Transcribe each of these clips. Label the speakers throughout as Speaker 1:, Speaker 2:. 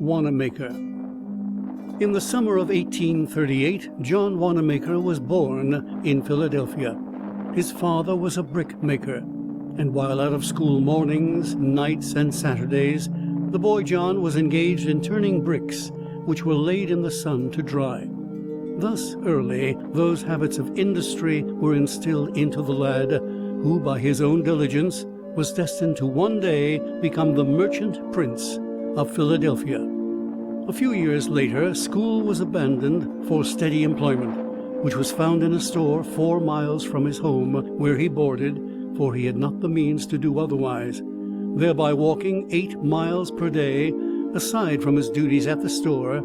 Speaker 1: Wanamaker. In the summer of 1838, John Wanamaker was born in Philadelphia. His father was a brick maker, and while out of school mornings, nights, and Saturdays, the boy John was engaged in turning bricks which were laid in the sun to dry. Thus early, those habits of industry were instilled into the lad, who by his own diligence was destined to one day become the merchant prince of Philadelphia. A few years later, school was abandoned for steady employment, which was found in a store 4 miles from his home, where he boarded, for he had not the means to do otherwise, thereby walking 8 miles per day, aside from his duties at the store,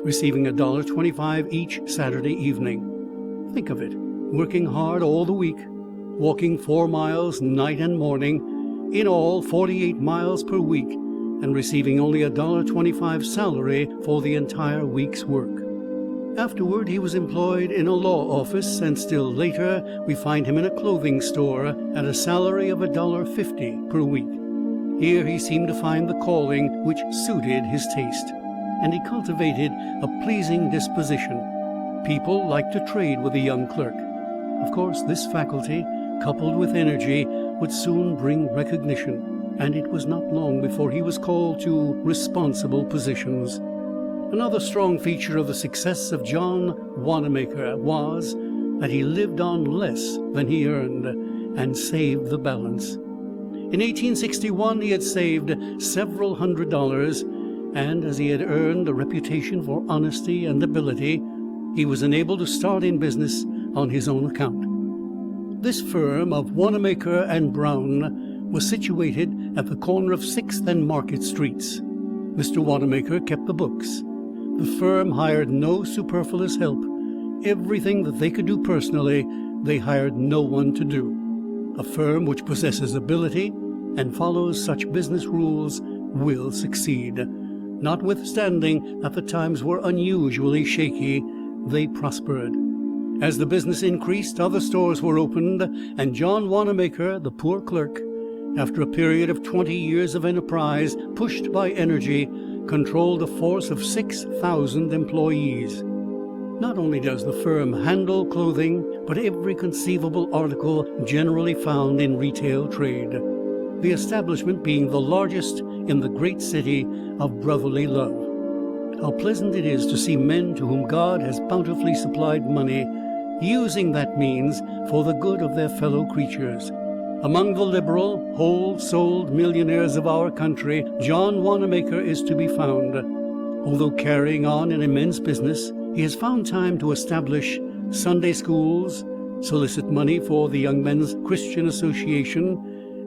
Speaker 1: receiving $1.25 each Saturday evening. Think of it, working hard all the week, walking 4 miles night and morning, in all 48 miles per week, and receiving only $1.25 salary for the entire week's work. Afterward, he was employed in a law office, and still later we find him in a clothing store at a salary of $1.50 per week. Here he seemed to find the calling which suited his taste, and he cultivated a pleasing disposition. People liked to trade with the young clerk. Of course, this faculty, coupled with energy, would soon bring recognition, and it was not long before he was called to responsible positions. Another strong feature of the success of John Wanamaker was that he lived on less than he earned and saved the balance. In 1861, he had saved several $100s, and as he had earned a reputation for honesty and ability, he was enabled to start in business on his own account. This firm of Wanamaker and Brown was situated at the corner of 6th and Market Streets. Mr. Wanamaker kept the books. The firm hired no superfluous help. Everything that they could do personally, they hired no one to do. A firm which possesses ability and follows such business rules will succeed. Notwithstanding that the times were unusually shaky, they prospered. As the business increased, other stores were opened, and John Wanamaker, the poor clerk, after a period of 20 years of enterprise, pushed by energy, controlled a force of 6,000 employees. Not only does the firm handle clothing, but every conceivable article generally found in retail trade, the establishment being the largest in the great city of brotherly love. How pleasant it is to see men to whom God has bountifully supplied money, using that means for the good of their fellow creatures. Among the liberal, whole-souled millionaires of our country, John Wanamaker is to be found. Although carrying on an immense business, he has found time to establish Sunday schools, solicit money for the Young Men's Christian Association,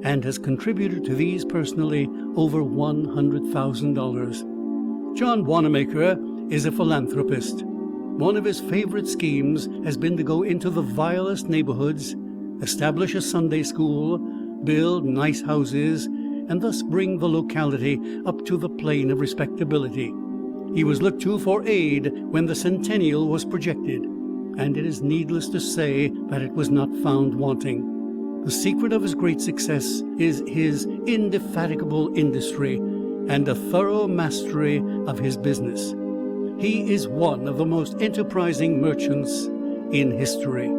Speaker 1: and has contributed to these personally over $100,000. John Wanamaker is a philanthropist. One of his favorite schemes has been to go into the vilest neighborhoods, establish a Sunday school, build nice houses, and thus bring the locality up to the plane of respectability. He was looked to for aid when the centennial was projected, and it is needless to say that it was not found wanting. The secret of his great success is his indefatigable industry and a thorough mastery of his business. He is one of the most enterprising merchants in history.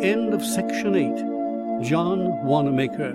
Speaker 1: End of Section 8. John Wanamaker.